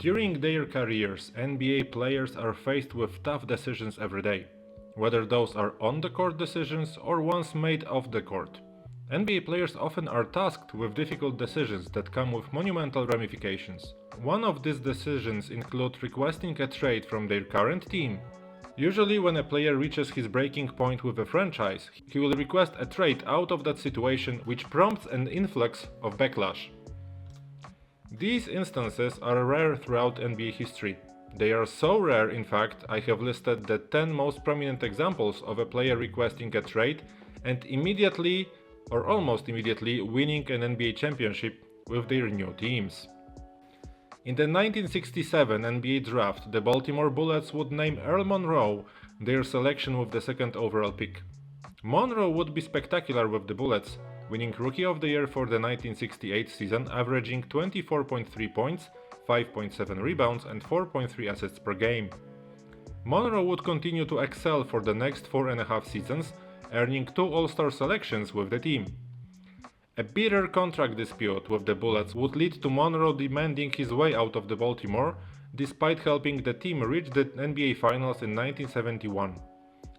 During their careers, NBA players are faced with tough decisions every day, whether those are on-the-court decisions or ones made off the court. NBA players often are tasked with difficult decisions that come with monumental ramifications. One of these decisions includes requesting a trade from their current team. Usually when a player reaches his breaking point with a franchise, he will request a trade out of that situation, which prompts an influx of backlash. These instances are rare throughout NBA history. They are so rare, in fact, I have listed the 10 most prominent examples of a player requesting a trade and immediately or almost immediately winning an NBA championship with their new teams. In the 1967 NBA draft, the Baltimore Bullets would name Earl Monroe their selection with the second overall pick. Monroe would be spectacular with the Bullets, winning Rookie of the Year for the 1968 season, averaging 24.3 points, 5.7 rebounds and 4.3 assists per game. Monroe would continue to excel for the next 4.5 seasons, earning 2 All-Star selections with the team. A bitter contract dispute with the Bullets would lead to Monroe demanding his way out of the Baltimore, despite helping the team reach the NBA Finals in 1971.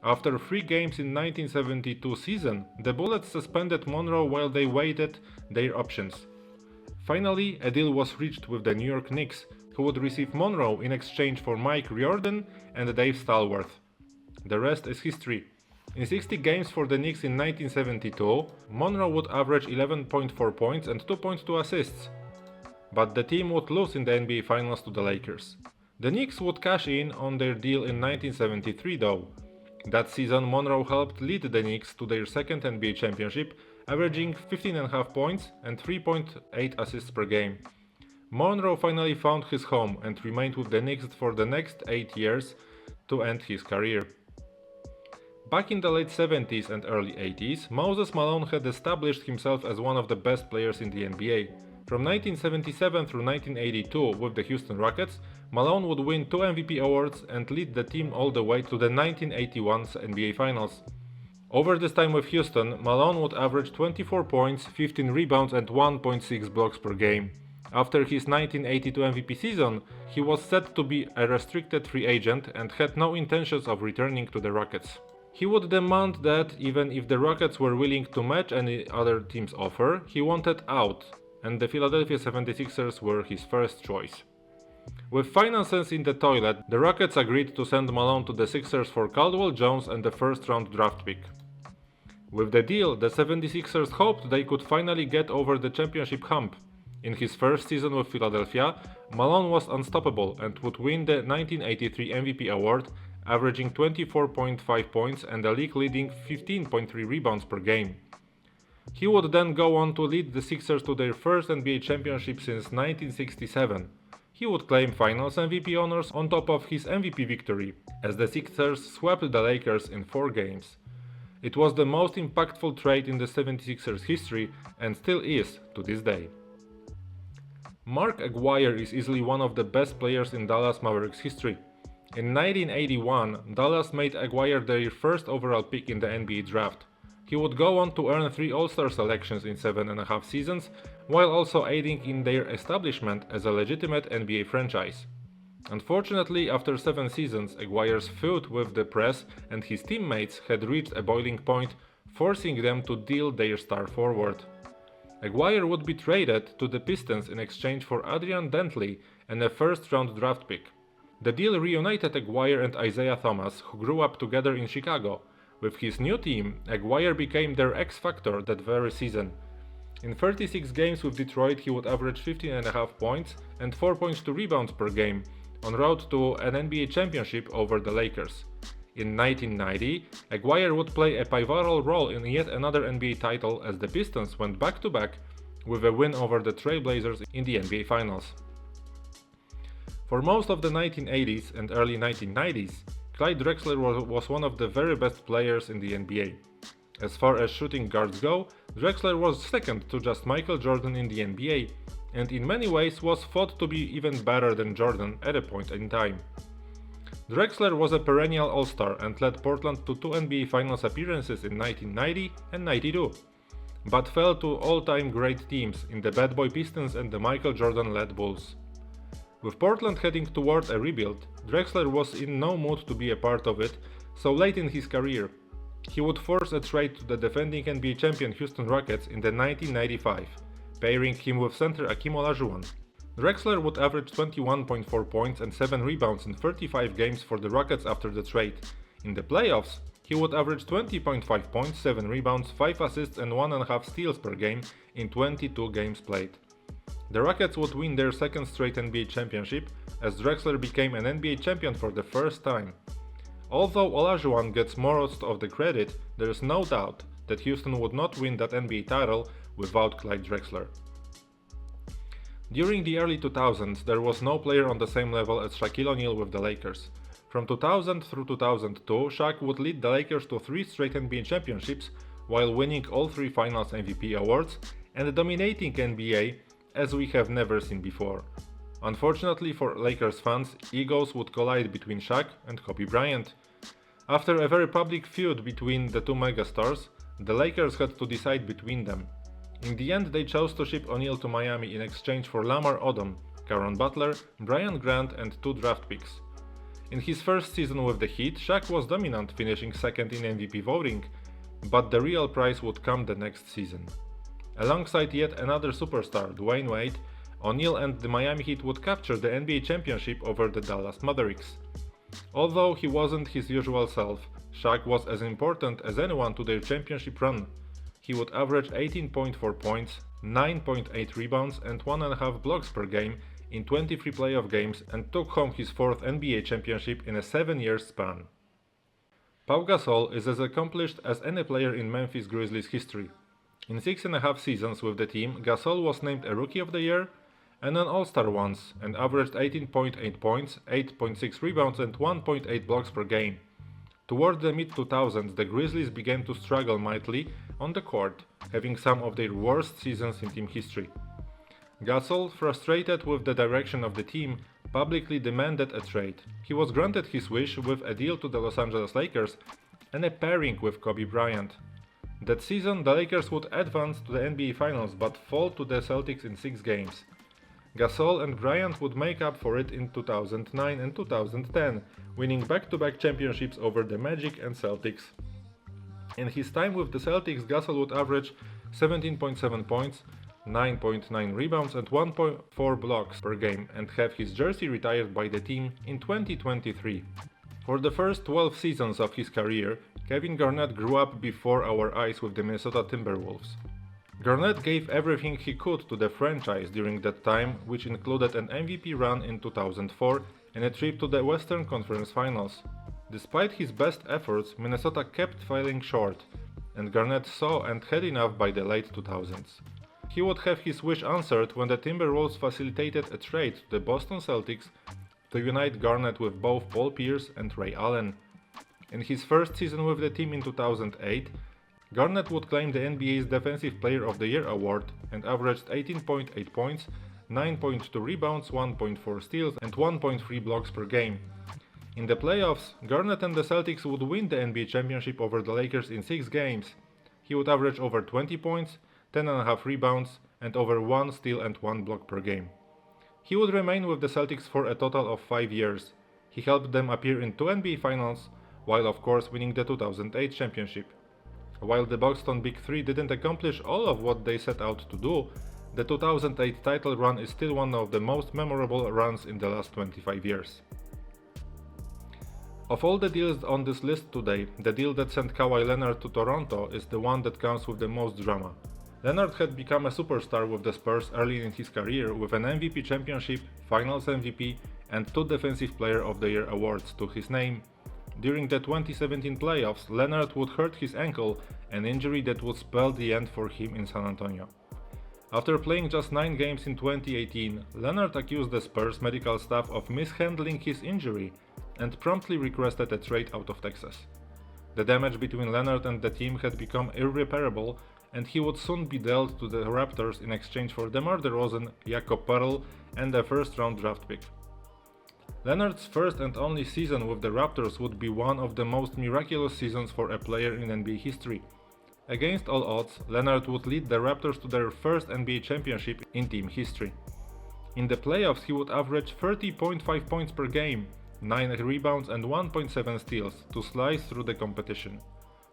After 3 games in 1972 season, the Bullets suspended Monroe while they weighed their options. Finally, a deal was reached with the New York Knicks, who would receive Monroe in exchange for Mike Riordan and Dave Stallworth. The rest is history. In 60 games for the Knicks in 1972, Monroe would average 11.4 points and 2.2 assists. But the team would lose in the NBA Finals to the Lakers. The Knicks would cash in on their deal in 1973 though. That season, Monroe helped lead the Knicks to their second NBA championship, averaging 15.5 points and 3.8 assists per game. Monroe finally found his home and remained with the Knicks for the next 8 years to end his career. Back in the late 70s and early 80s, Moses Malone had established himself as one of the best players in the NBA. From 1977 through 1982 with the Houston Rockets, Malone would win 2 MVP awards and lead the team all the way to the 1981 NBA Finals. Over this time with Houston, Malone would average 24 points, 15 rebounds and 1.6 blocks per game. After his 1982 MVP season, he was set to be a restricted free agent and had no intentions of returning to the Rockets. He would demand that, even if the Rockets were willing to match any other team's offer, he wanted out, and the Philadelphia 76ers were his first choice. With finances in the toilet, the Rockets agreed to send Malone to the Sixers for Caldwell Jones and the first-round draft pick. With the deal, the 76ers hoped they could finally get over the championship hump. In his first season with Philadelphia, Malone was unstoppable and would win the 1983 MVP award, averaging 24.5 points and a league-leading 15.3 rebounds per game. He would then go on to lead the Sixers to their first NBA championship since 1967. He would claim Finals MVP honors on top of his MVP victory, as the Sixers swept the Lakers in 4 games. It was the most impactful trade in the 76ers history and still is to this day. Mark Aguirre is easily one of the best players in Dallas Mavericks history. In 1981, Dallas made Aguirre their first overall pick in the NBA draft. He would go on to earn 3 All-Star selections in 7.5 seasons, while also aiding in their establishment as a legitimate NBA franchise. Unfortunately, after 7 seasons, Aguirre's feud with the press and his teammates had reached a boiling point, forcing them to deal their star forward. Aguirre would be traded to the Pistons in exchange for Adrian Dantley and a first-round draft pick. The deal reunited Aguirre and Isaiah Thomas, who grew up together in Chicago. With his new team, Aguirre became their X-factor that very season. In 36 games with Detroit, he would average 15.5 points and 4.2 rebounds per game, en route to an NBA championship over the Lakers. In 1990, Aguirre would play a pivotal role in yet another NBA title as the Pistons went back-to-back with a win over the Trail Blazers in the NBA Finals. For most of the 1980s and early 1990s, Clyde Drexler was one of the very best players in the NBA. As far as shooting guards go, Drexler was second to just Michael Jordan in the NBA, and in many ways was thought to be even better than Jordan at a point in time. Drexler was a perennial All-Star and led Portland to 2 NBA Finals appearances in 1990 and 92, but fell to all-time great teams in the Bad Boy Pistons and the Michael Jordan-led Bulls. With Portland heading toward a rebuild, Drexler was in no mood to be a part of it, so late in his career, he would force a trade to the defending NBA champion Houston Rockets in the 1995, pairing him with center Akeem Olajuwon. Drexler would average 21.4 points and 7 rebounds in 35 games for the Rockets after the trade. In the playoffs, he would average 20.5 points, 7 rebounds, 5 assists and 1.5 steals per game in 22 games played. The Rockets would win their second straight NBA championship, as Drexler became an NBA champion for the first time. Although Olajuwon gets most of the credit, there is no doubt that Houston would not win that NBA title without Clyde Drexler. During the early 2000s, there was no player on the same level as Shaquille O'Neal with the Lakers. From 2000 through 2002, Shaq would lead the Lakers to 3 straight NBA championships while winning all 3 Finals MVP awards and dominating NBA as we have never seen before. Unfortunately for Lakers fans, egos would collide between Shaq and Kobe Bryant. After a very public feud between the two megastars, the Lakers had to decide between them. In the end, they chose to ship O'Neal to Miami in exchange for Lamar Odom, Caron Butler, Brian Grant and 2 draft picks. In his first season with the Heat, Shaq was dominant, finishing second in MVP voting, but the real prize would come the next season. Alongside yet another superstar, Dwayne Wade, O'Neal and the Miami Heat would capture the NBA championship over the Dallas Mavericks. Although he wasn't his usual self, Shaq was as important as anyone to their championship run. He would average 18.4 points, 9.8 rebounds and 1.5 blocks per game in 23 playoff games and took home his 4th NBA championship in a 7-year span. Pau Gasol is as accomplished as any player in Memphis Grizzlies history. In 6.5 seasons with the team, Gasol was named a Rookie of the Year and an All-Star once, and averaged 18.8 points, 8.6 rebounds and 1.8 blocks per game. Toward the mid-2000s, the Grizzlies began to struggle mightily on the court, having some of their worst seasons in team history. Gasol, frustrated with the direction of the team, publicly demanded a trade. He was granted his wish with a deal to the Los Angeles Lakers and a pairing with Kobe Bryant. That season, the Lakers would advance to the NBA Finals but fall to the Celtics in 6 games. Gasol and Bryant would make up for it in 2009 and 2010, winning back-to-back championships over the Magic and Celtics. In his time with the Celtics, Gasol would average 17.7 points, 9.9 rebounds and 1.4 blocks per game and have his jersey retired by the team in 2023. For the first 12 seasons of his career, Kevin Garnett grew up before our eyes with the Minnesota Timberwolves. Garnett gave everything he could to the franchise during that time, which included an MVP run in 2004 and a trip to the Western Conference Finals. Despite his best efforts, Minnesota kept falling short, and Garnett saw and had enough by the late 2000s. He would have his wish answered when the Timberwolves facilitated a trade to the Boston Celtics to unite Garnett with both Paul Pierce and Ray Allen. In his first season with the team in 2008, Garnett would claim the NBA's Defensive Player of the Year award and averaged 18.8 points, 9.2 rebounds, 1.4 steals and 1.3 blocks per game. In the playoffs, Garnett and the Celtics would win the NBA championship over the Lakers in 6 games. He would average over 20 points, 10.5 rebounds and over 1 steal and 1 block per game. He would remain with the Celtics for a total of 5 years. He helped them appear in 2 NBA Finals, while of course winning the 2008 championship. While the Boston Big Three didn't accomplish all of what they set out to do, the 2008 title run is still one of the most memorable runs in the last 25 years. Of all the deals on this list today, the deal that sent Kawhi Leonard to Toronto is the one that comes with the most drama. Leonard had become a superstar with the Spurs early in his career with an MVP championship, Finals MVP and 2 Defensive Player of the Year awards to his name. During the 2017 playoffs, Leonard would hurt his ankle, an injury that would spell the end for him in San Antonio. After playing just 9 games in 2018, Leonard accused the Spurs medical staff of mishandling his injury and promptly requested a trade out of Texas. The damage between Leonard and the team had become irreparable, and he would soon be dealt to the Raptors in exchange for DeMar DeRozan, Jakob Poeltl and a first-round draft pick. Leonard's first and only season with the Raptors would be one of the most miraculous seasons for a player in NBA history. Against all odds, Leonard would lead the Raptors to their first NBA championship in team history. In the playoffs he would average 30.5 points per game, 9 rebounds and 1.7 steals to slice through the competition.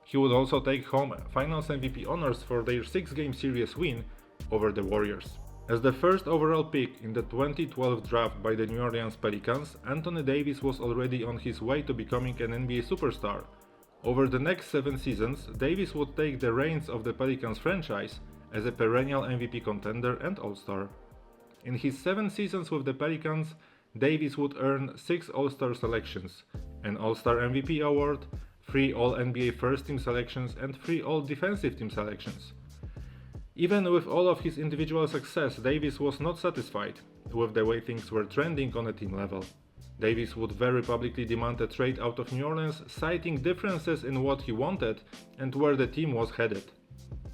He would also take home Finals MVP honors for their 6-game series win over the Warriors. As the first overall pick in the 2012 draft by the New Orleans Pelicans, Anthony Davis was already on his way to becoming an NBA superstar. Over the next 7 seasons, Davis would take the reins of the Pelicans franchise as a perennial MVP contender and All-Star. In his 7 seasons with the Pelicans, Davis would earn 6 All-Star selections, an All-Star MVP award, 3 All-NBA First Team selections and 3 All-Defensive Team selections. Even with all of his individual success, Davis was not satisfied with the way things were trending on a team level. Davis would very publicly demand a trade out of New Orleans, citing differences in what he wanted and where the team was headed.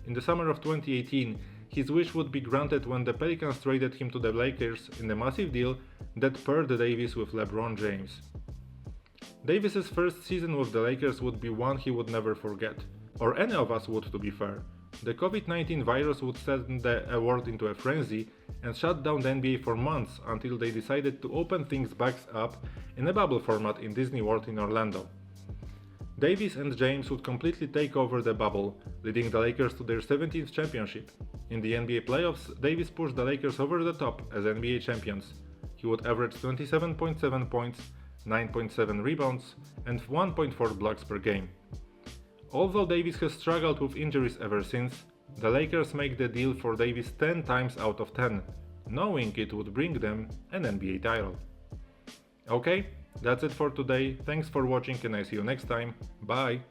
In the summer of 2018, his wish would be granted when the Pelicans traded him to the Lakers in a massive deal that paired Davis with LeBron James. Davis's first season with the Lakers would be one he would never forget, or any of us would, to be fair. The COVID-19 virus would send the award into a frenzy and shut down the NBA for months until they decided to open things back up in a bubble format in Disney World in Orlando. Davis and James would completely take over the bubble, leading the Lakers to their 17th championship. In the NBA playoffs, Davis pushed the Lakers over the top as NBA champions. He would average 27.7 points, 9.7 rebounds, and 1.4 blocks per game. Although Davis has struggled with injuries ever since, the Lakers make the deal for Davis 10 times out of 10, knowing it would bring them an NBA title. Okay, that's it for today. Thanks for watching and I see you next time. Bye.